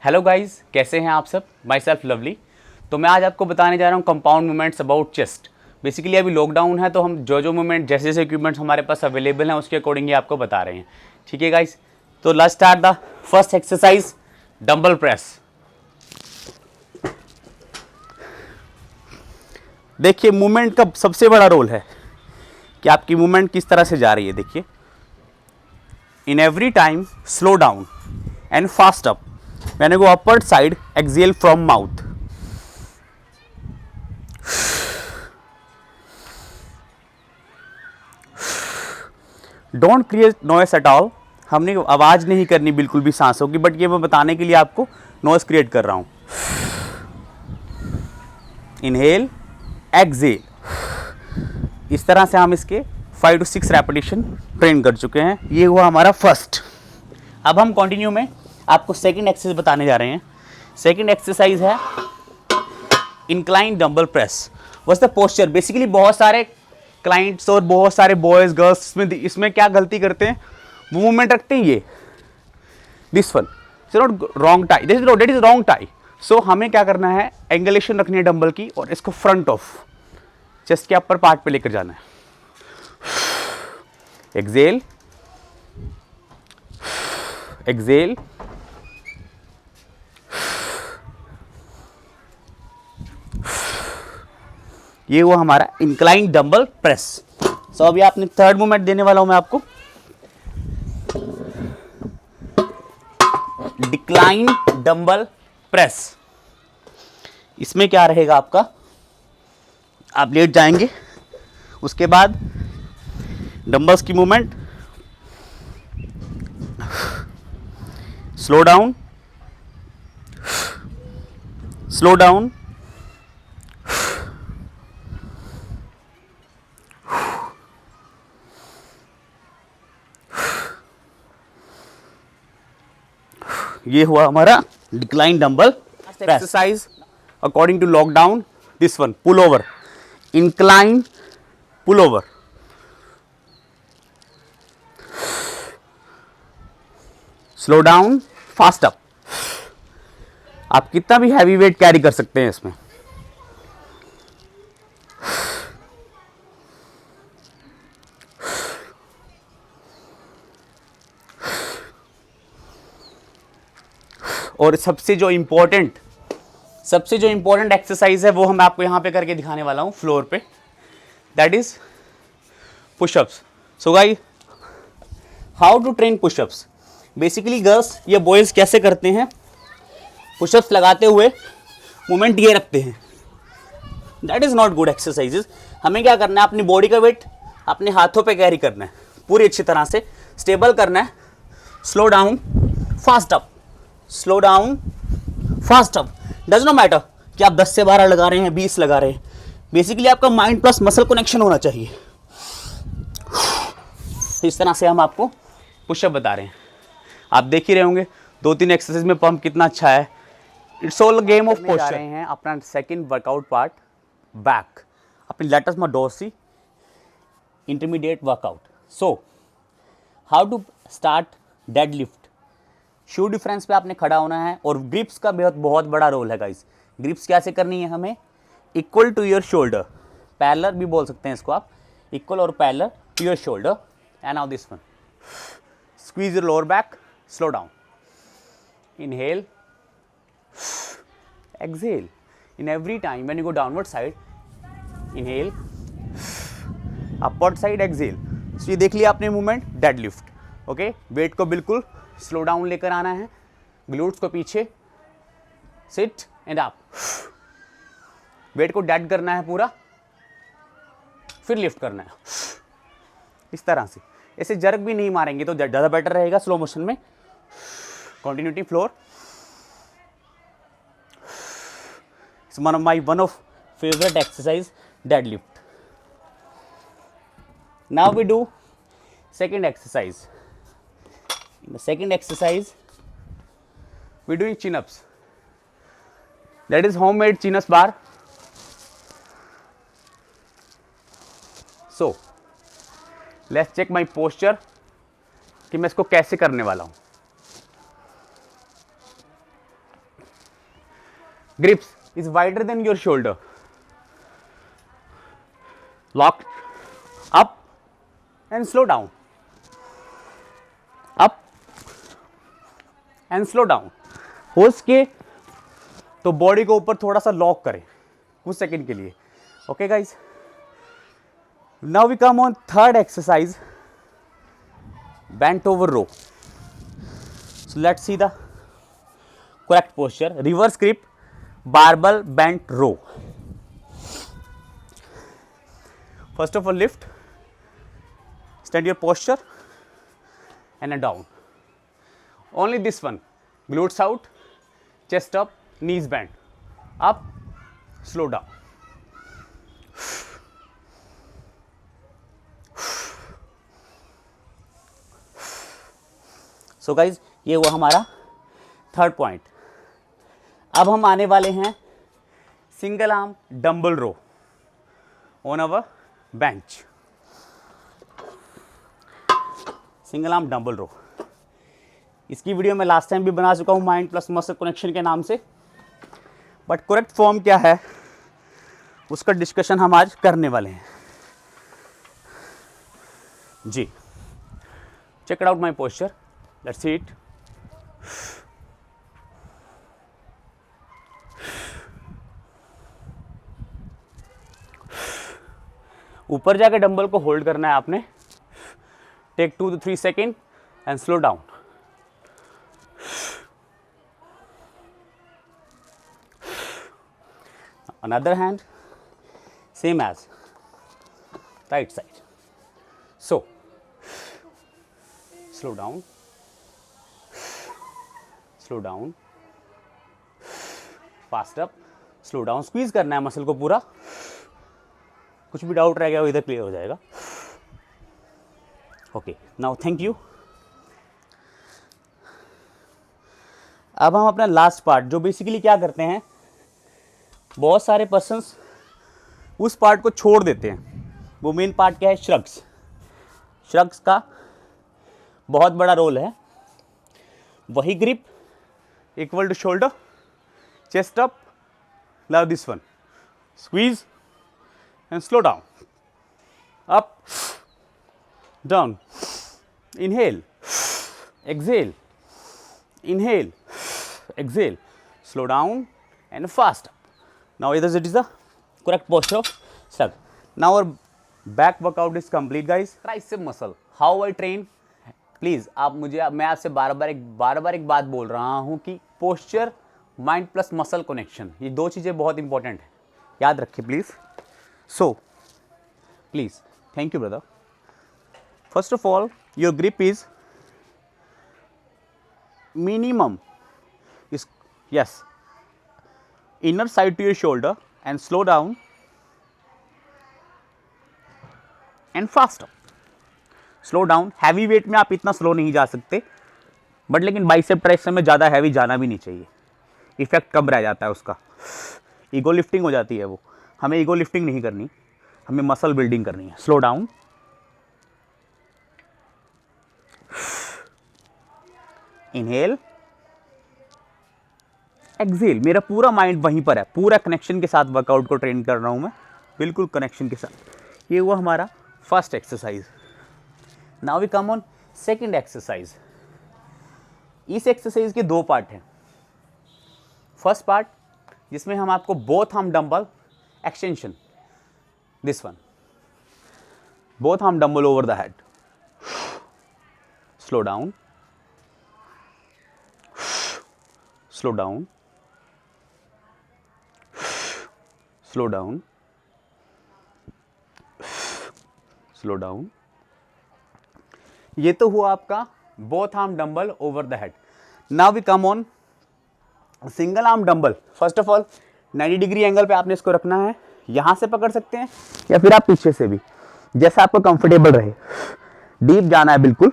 Hello guys, कैसे हैं आप सब। My self lovely. तो मैं आज आपको बताने जा रहा हूँ compound movements about chest. Basically अभी लॉकडाउन है तो हम जो मूवमेंट जैसे जैसे इक्विपमेंट्स हमारे पास अवेलेबल हैं उसके अकॉर्डिंग आपको बता रहे हैं। ठीक है गाइस, तो let's start the first exercise, dumbbell press. देखिए मूवमेंट का सबसे बड़ा रोल है कि आपकी मूवमेंट किस तरह से जा रही है। देखिए, इन every time slow down and fast up when I go upward side, exhale from mouth. Don't create noise at all. हमने आवाज नहीं करनी बिल्कुल भी सांसों की, बट ये मैं बताने के लिए आपको नॉइस क्रिएट कर रहा हूं। Inhale, exhale. इस तरह से हम इसके 5 to 6 रेपिटेशन ट्रेन कर चुके हैं। ये हुआ हमारा फर्स्ट। अब हम कंटिन्यू में आपको सेकंड एक्सरसाइज बताने जा रहे हैं। सेकंड एक्सरसाइज है incline dumbbell press. What's the posture. Basically बहुत सारे क्लाइंट्स और बहुत सारे बॉयज गर्ल्स इसमें क्या गलती करते हैं, वो मूवमेंट रखते हैं ये this one. It's not wrong tie, this is not, that is wrong tie. So हमें क्या करना है, एंगुलेशन रखनी है डंबल की और इसको फ्रंट ऑफ चेस्ट के अपर पार्ट पे लेकर जाना है। एक्सेल, एक्सेल, ये हुआ हमारा इंक्लाइन डंबल प्रेस। सो अभी आपने थर्ड मूवमेंट देने वाला हूं मैं आपको, डिक्लाइन डंबल प्रेस। इसमें क्या रहेगा आपका, आप लेट जाएंगे, उसके बाद डंबल्स की movement, slow down, slow down, ये हुआ हमारा decline dumbbell exercise according to lockdown. This one, pull over, incline pull over, slow down, fast up. आप कितना भी हैवी वेट कैरी कर सकते हैं इसमें। और सबसे जो इंपॉर्टेंट एक्सरसाइज है वो हम आपको यहां पे करके दिखाने वाला हूं फ्लोर पे, that is pushups. So guys, how to train pushups. Basically girls या बॉयज कैसे करते हैं, पुशअप्स लगाते हुए मूवमेंट ये रखते हैं, that is not good exercises. हमें क्या करना है, अपनी बॉडी का वेट अपने हाथों पे कैरी करना है, पूरी अच्छी तरह से स्टेबल करना है। Slow down, fast up, slow down, fast up. Does not matter कि आप 10 से 12 लगा रहे हैं, 20 लगा रहे हैं। बेसिकली आपका माइंड प्लस मसल कनेक्शन होना चाहिए। इस तरह से हम आपको पुशअप बता रहे हैं, आप देख ही रहे होंगे 2-3 एक्सरसाइज में पंप कितना अच्छा है। It's all game of posture. रहे हैं अपना सेकंड वर्कआउट पार्ट, बैक, अपनी latus dorsi intermediate workout. So how to start deadlift. Shoe difference पे आपने खड़ा होना है और ग्रिप्स का बहुत बड़ा रोल है गाइस। ग्रिप्स कैसे करनी है हमें, equal to your shoulder, parallel भी बोल सकते हैं इसको आप, इक्वल और parallel to your shoulder. And now this one, squeeze your lower back, slow down, inhale, exhale. In every time when you go downward side, inhale, upward side, exhale. So ये देख लिया आपने movement, deadlift. Okay, weight को बिल्कुल slow down लेकर आना है, glutes को पीछे, सिट एंड अप, वेट को डेड करना है पूरा, फिर लिफ्ट करना है इस तरह से। ऐसे जर्क भी नहीं मारेंगे तो ज़्यादा बेटर रहेगा स्लो मोशन में। Continuity floor, one of favourite exercise, deadlift. Now we do second exercise. In the second exercise, we're doing chin-ups. That is homemade chin-ups bar. So, let's check my posture कि मैं इसको कैसे करने वाला हूं। grips is wider than your shoulder. Lock up and slow down, up and slow down. हो सके तो बॉडी को ऊपर थोड़ा सा लॉक करें कुछ सेकंड के लिए. Okay guys, now we come on third exercise, bent over row. So let's see the correct posture. Reverse grip, barbell bent row. First of all, lift, stand your posture and a down. Only this one, glutes out, chest up, knees bent, up, slow down. So guys, ये हुआ हमारा third point. अब हम आने वाले हैं single arm dumbbell row on our bench. Single arm dumbbell row, इसकी video मैं लास्ट टाइम भी बना चुका हूँ माइंड प्लस मसल कनेक्शन के नाम से, बट करेक्ट फॉर्म क्या है उसका डिस्कशन हम आज करने वाले हैं जी. Check out my posture. Let's see it. ऊपर जाके डंबल को होल्ड करना है आपने. Take 2 to 3 second and slow down. Another hand, same as right side. So, slow down. Slow down, fast up, slow down. Squeeze करना है muscle को पूरा. कुछ भी डाउट रह गया वो इधर क्लियर हो जाएगा. Okay, now thank you. अब हम अपना लास्ट पार्ट, जो बेसिकली क्या करते हैं, बहुत सारे पर्सन्स उस पार्ट को छोड़ देते हैं. वो मेन पार्ट क्या है? श्रग्स. श्रग्स का बहुत बड़ा रोल है. वही grip, equal to shoulder, chest up. Now this one, squeeze and slow down, up, down, inhale, exhale, inhale, exhale, slow down and fast up. Now it is the correct posture of slug. Now our back workout is complete guys. Tricep muscle, how I train, please आप मुझे, मैं आपसे बार बार एक बात बोल रहा हूँ कि posture, mind plus muscle connection, ये दो चीज़ें बहुत इंपॉर्टेंट हैं, याद रखिए please. So please, thank you brother. First of all, your grip is minimum is, yes, inner side to your shoulder and slow down and fast up. Slow down. Heavy weight में आप इतना slow नहीं जा सकते, but लेकिन bicep tricep में ज़्यादा heavy जाना भी नहीं चाहिए. इफेक्ट कम रह जाता है उसका, ईगो लिफ्टिंग हो जाती है वो. हमें ईगो लिफ्टिंग नहीं करनी, हमें मसल बिल्डिंग करनी है. Slow down, inhale, exhale. मेरा पूरा माइंड वहीं पर है, पूरा कनेक्शन के साथ वर्कआउट को ट्रेन कर रहा हूँ मैं, बिल्कुल कनेक्शन के साथ. ये हुआ हमारा first exercise. Now we come on second exercise. इस एक्सरसाइज के दो पार्ट हैं. फर्स्ट पार्ट जिसमें हम आपको both arm dumbbell extension, this one, both arm dumbbell over the head, slow down, slow down, slow down, slow down. ये तो हुआ आपका both arm dumbbell over the head. Now we come on single arm dumbbell. First of all 90 degree angle पे आपने इसको रखना है. यहां से पकड़ सकते हैं या फिर आप पीछे से भी, जैसा आपको कंफर्टेबल रहे. डीप जाना है बिल्कुल.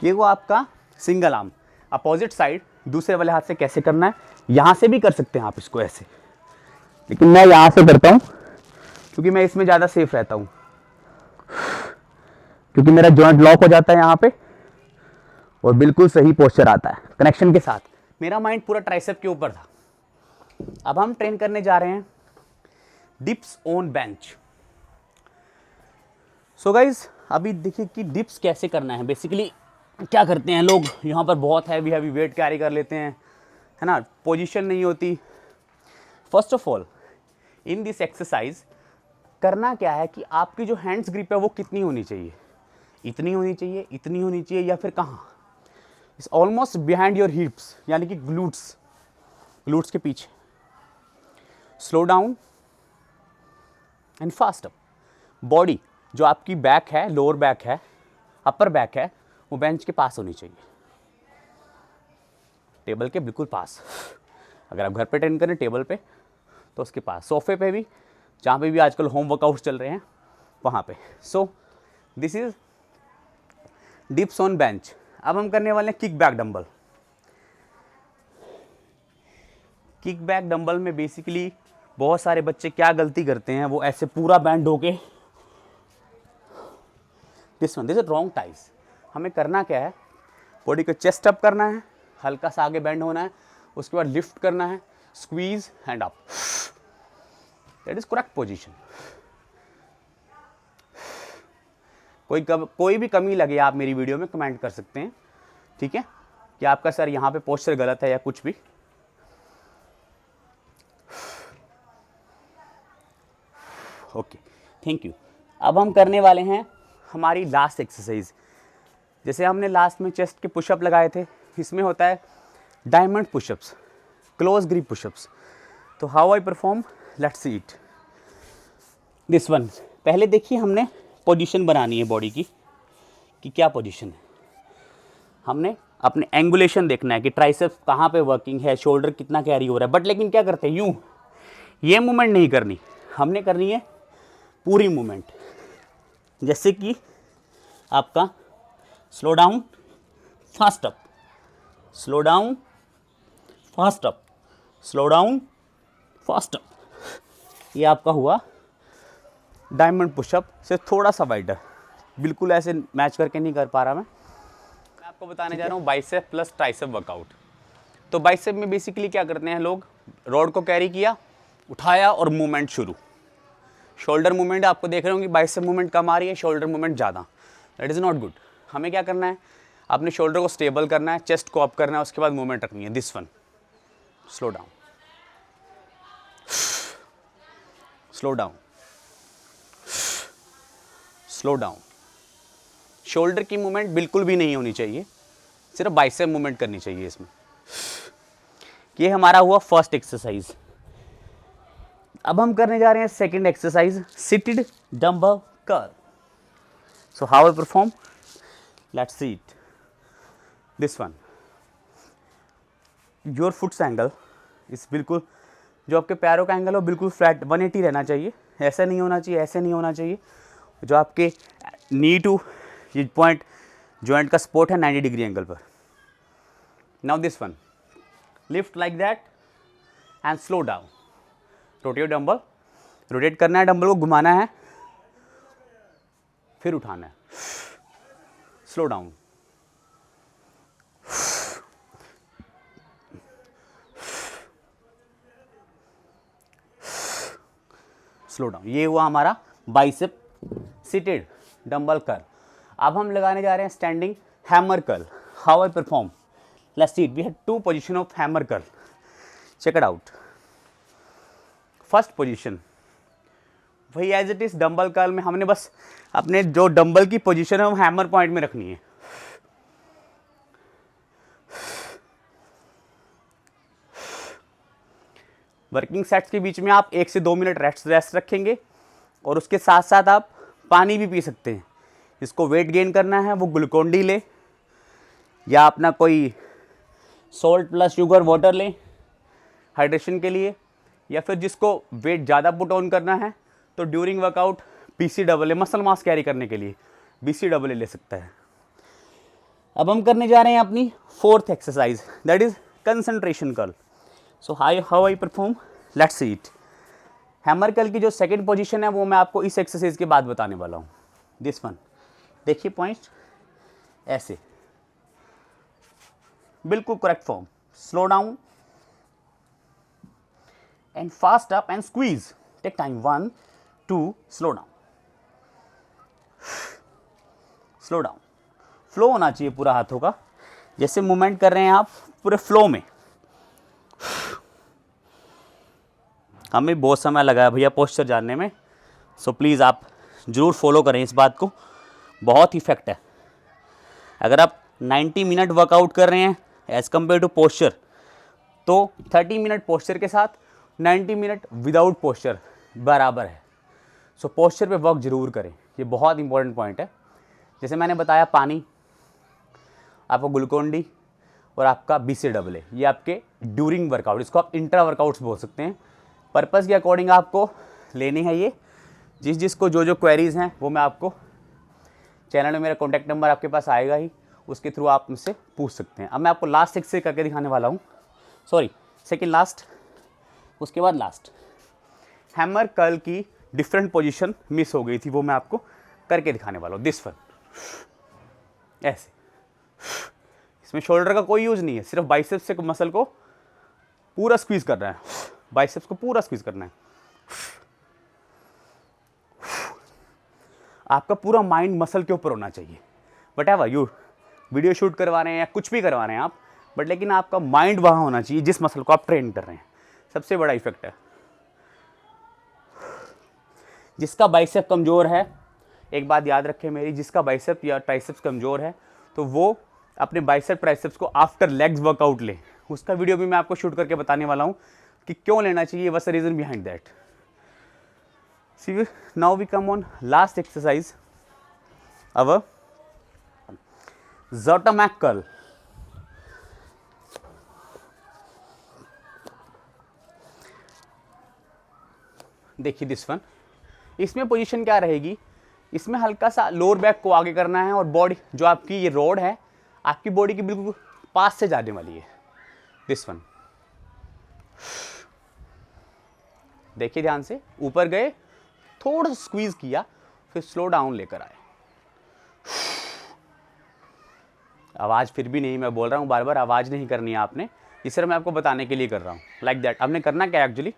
ये वो आपका सिंगल आर्म. अपोजिट साइड दूसरे वाले हाथ से कैसे करना है, यहां से भी कर सकते हैं आप इसको ऐसे, लेकिन मैं यहां से करता हूं क्योंकि मैं इसमें ज़्यादा सेफ रहता हूं, क्योंकि मेरा जॉइंट लॉक हो जाता है यहाँ पे और बिल्कुल सही पोस्चर आता है कनेक्शन के साथ। मेरा माइंड पूरा ट्राइसेप के ऊपर था। अब हम ट्रेन करने जा रहे हैं dips on bench. So guys अभी देखिए कि डिप्स कैसे करना है। बेसिकली क्या करते हैं लोग, यहाँ पर बहुत हैवी हैवी वेट कैरी कर लेते हैं, है ना, पोजीशन नहीं होती। First of all in this exercise करना क्या है कि आपकी जो हैंड्स ग्रिप है वो कितनी होनी चाहिए, इतनी होनी चाहिए, इतनी होनी चाहिए, या फिर कहाँ, it's almost behind your hips, यानी कि ग्लूट्स के पीछे। Slow down and fast up. Body जो आपकी बैक है, लोअर बैक है, अपर बैक है, वो बेंच के पास होनी चाहिए, टेबल के बिल्कुल पास। अगर आप घर पे ट्रेन करें टेबल पे तो उसके पास, सोफे पे भी, जहाँ पे भी आजकल होम वर्कआउट्स चल रहे हैं वहाँ पे। So this is dips on bench. अब हम करने वाले हैं kick back dumbbell. Kick back dumbbell में बेसिकली बहुत सारे बच्चे क्या गलती करते हैं, वो ऐसे पूरा बैंड होके, दिस इज रॉन्ग टाइज। हमें करना क्या है, बॉडी को चेस्ट अप करना है, हल्का सा आगे बैंड होना है, उसके बाद लिफ्ट करना है, squeeze hand up, that is correct position. कोई भी कमी लगे आप मेरी वीडियो में कमेंट कर सकते हैं, ठीक है, कि आपका सर यहाँ पे पोस्चर गलत है या कुछ भी। Okay, thank you. अब हम करने वाले हैं हमारी लास्ट एक्सरसाइज। जैसे हमने लास्ट में चेस्ट के पुशअप लगाए थे, इसमें होता है diamond pushups, close grip pushups. तो how I perform, let's see it. This one, पहले देखिए हमने पोजीशन बनानी है बॉडी की, कि क्या पोजीशन है। हमने अपने एंगुलेशन देखना है कि ट्राइसेप्स कहाँ पे वर्किंग है, शोल्डर कितना कैरी हो रहा है। बट लेकिन क्या करते हैं, यूँ ये मूवमेंट नहीं करनी, हमने करनी है पूरी मूवमेंट। जैसे कि आपका slow down fast up, slow down fast up, slow down fast up. ये आपका हुआ डायमंड पुशअप से थोड़ा सा वाइडर। बिल्कुल ऐसे मैच करके नहीं कर पा रहा मैं आपको बताने जा रहा हूँ बाइसेप प्लस ट्राइसेप वर्कआउट। तो बाइसेप में बेसिकली क्या करते हैं लोग, रॉड को कैरी किया, उठाया और मूवमेंट शुरू। शोल्डर मूवमेंट आपको देख रहे होंगे, बाइसेप मूवमेंट कम आ रही है, शोल्डर मूवमेंट ज़्यादा। That is not good. हमें क्या करना है, अपने शोल्डर को स्टेबल करना है, चेस्ट को अप करना है, उसके बाद मूवमेंट रखनी है। This one, slow down, slow down, slow down. Shoulder की मूवमेंट बिल्कुल भी नहीं होनी चाहिए, सिर्फ बाइसेप मूवमेंट करनी चाहिए इसमें। ये हमारा हुआ फर्स्ट एक्सरसाइज। अब हम करने जा रहे हैं second exercise, seated dumbbell curl. So how I perform, let's see it. This one, your foots angle इस बिल्कुल, जो आपके पैरों का एंगल हो बिल्कुल फ्लैट 180 रहना चाहिए, ऐसा नहीं होना चाहिए, ऐसे नहीं होना चाहिए। जो आपके नी टू ये पॉइंट जॉइंट का सपोर्ट है 90 डिग्री एंगल पर। Now this one, lift like that and slow down, rotate dumbbell, rotate करना है, डंबल को घुमाना है, फिर उठाना है, स्लो डाउन, स्लो डाउन। ये हुआ हमारा बाइसेप सिटेड डंबल कर्ल। अब हम लगाने जा रहे हैं standing hammer curl. How I perform, let's see it. We have two position of hammer curl, check it out. First position वही as it is dumbbell curl में, हमने बस अपने जो डंबल की पोजीशन है वो हैमर पॉइंट में रखनी है। वर्किंग सेट्स के बीच में आप 1 से 2 मिनट रेस्ट रखेंगे और उसके साथ साथ आप पानी भी पी सकते हैं। जिसको वेट गेन करना है वो ग्लूकोन-डी ले या अपना कोई सॉल्ट प्लस शुगर वाटर ले हाइड्रेशन के लिए, या फिर जिसको वेट ज़्यादा पुट ऑन करना है तो during workout BCAA muscle mass carry करने के लिए BCAA ले सकता है। अब हम करने जा रहे हैं अपनी fourth exercise, that is concentration curl. So how I perform, let's see it. Hammer curl की जो सेकंड पोजीशन है वो मैं आपको इस एक्सरसाइज के बाद बताने वाला हूँ। दिस वन, देखिए पॉइंट ऐसे, बिल्कुल correct form. Slow down and fast up and squeeze. Take time. 1 2. Slow down. Slow down. Flow होना चाहिए पूरा हाथों का. जैसे मूवमेंट कर रहे हैं आप पूरे फ्लो में. हमें बहुत समय लगा है भैया पोस्चर जानने में. सो प्लीज़ आप ज़रूर फॉलो करें इस बात को. बहुत इफेक्ट है. अगर आप 90 मिनट वर्कआउट कर रहे हैं एज़ कम्पेयर टू पोस्चर, तो 30 मिनट पोस्चर के साथ 90 मिनट विदाउट पोस्चर बराबर है. सो पोस्चर पे वर्क जरूर करें. ये बहुत इंपॉर्टेंट पॉइंट है. जैसे मैंने बताया, पानी, आपको ग्लूकोन डी और आपका BCAA, ये आपके ड्यूरिंग वर्कआउट, इसको आप इंट्रा वर्कआउट्स बोल सकते हैं. पर्पज़ के अकॉर्डिंग आपको लेनी है ये. जिसको जो क्वेरीज़ हैं वो मैं आपको चैनल में, मेरा कॉन्टैक्ट नंबर आपके पास आएगा ही, उसके थ्रू आप मुझसे पूछ सकते हैं. अब मैं आपको लास्ट एक्सरसाइज करके दिखाने वाला हूँ. सॉरी, सेकेंड लास्ट, उसके बाद लास्ट. हैमर कर्ल की डिफरेंट पोजीशन मिस हो गई थी, वो मैं आपको करके दिखाने वाला हूँ. दिस वन ऐसे. इसमें शोल्डर का कोई यूज़ नहीं है, सिर्फ बाइसेप्स से मसल को पूरा स्क्वीज करना है. बाइसेप्स को पूरा स्क्वीज करना है. आपका पूरा माइंड मसल के ऊपर होना चाहिए. But ever you video shoot करवा रहे हैं या कुछ भी करवा रहे हैं आप, बट लेकिन आपका माइंड वहाँ होना चाहिए जिस मसल को आप ट्रेन कर रहे हैं. सबसे बड़ा इफेक्ट है. जिसका बाइसेप कमज़ोर है, एक बात याद रखें मेरी, जिसका बाइसेप या ट्राइसेप्स कमज़ोर है तो वो अपने बाइसेप ट्राइसेप्स को आफ्टर लेग्स वर्कआउट ले. उसका वीडियो भी मैं आपको शूट करके बताने वाला हूँ कि क्यों लेना चाहिए. What's the reason behind that. See, now we come on last exercise, our Zotomac curl. देखिए दिस वन. इसमें पोजीशन क्या रहेगी, इसमें हल्का सा लोअर बैक को आगे करना है और बॉडी, जो आपकी ये रोड है, आपकी बॉडी की बिल्कुल पास से जाने वाली है. This one. देखिए ध्यान से. ऊपर गए, थोड़ा सा स्क्वीज किया, फिर स्लो डाउन लेकर आए. आवाज़ फिर भी नहीं, मैं बोल रहा हूँ बार बार, आवाज़ नहीं करनी है आपने. ये सिर्फ मैं आपको बताने के लिए कर रहा हूँ. Like that. आपने करना क्या एक्चुअली,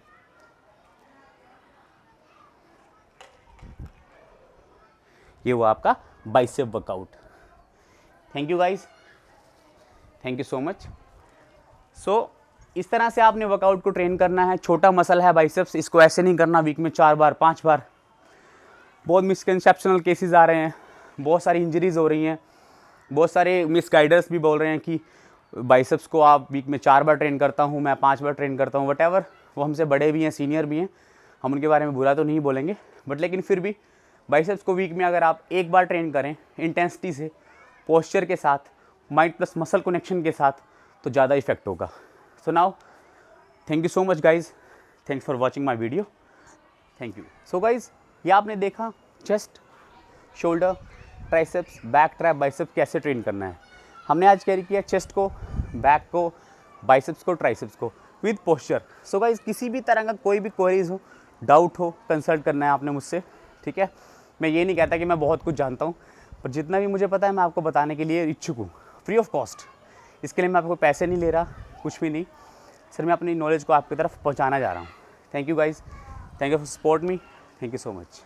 ये हुआ आपका bicep workout. Thank you guys, thank you so much. So इस तरह से आपने वर्कआउट को ट्रेन करना है. छोटा मसल है बाइसेप्स, इसको ऐसे नहीं करना वीक में 4 बार 5 बार. बहुत मिसकंसेप्शनल केसेस आ रहे हैं, बहुत सारी इंजरीज हो रही हैं, बहुत सारे मिसगाइडर्स भी बोल रहे हैं कि बाइसेप्स को आप वीक में 4 बार ट्रेन करता हूँ, मैं 5 बार ट्रेन करता हूँ. वटेवर, वो हमसे बड़े भी हैं, सीनियर भी हैं, हम उनके बारे में बुरा तो नहीं बोलेंगे. बट लेकिन फिर भी बाइसेप्स को वीक में अगर आप 1 बार ट्रेन करें इंटेंसिटी से, पोस्चर के साथ, माइंड प्लस मसल कनेक्शन के साथ, तो ज़्यादा इफेक्ट होगा. So now thank you so much guys, thanks for watching my video. Thank you. So guys, ये आपने देखा chest, shoulder, triceps, back, trap, biceps कैसे ट्रेन करना है. हमने आज कैरी किया चेस्ट को, बैक को, बाइसेप्स को, ट्राइसेप्स को विद पोस्चर. सो गाइज, किसी भी तरह का कोई भी क्वेरीज हो, डाउट हो, कंसल्ट करना है आपने मुझसे. ठीक है. मैं ये नहीं कहता कि मैं बहुत कुछ जानता हूँ, पर जितना भी मुझे पता है मैं आपको बताने के लिए इच्छुक हूँ, फ्री ऑफ कॉस्ट. इसके लिए मैं आपको पैसे नहीं ले रहा, कुछ भी नहीं. सर मैं अपनी नॉलेज को आपकी तरफ पहुँचाना जा रहा हूँ. Thank you guys, thank you for support me. Thank you so much.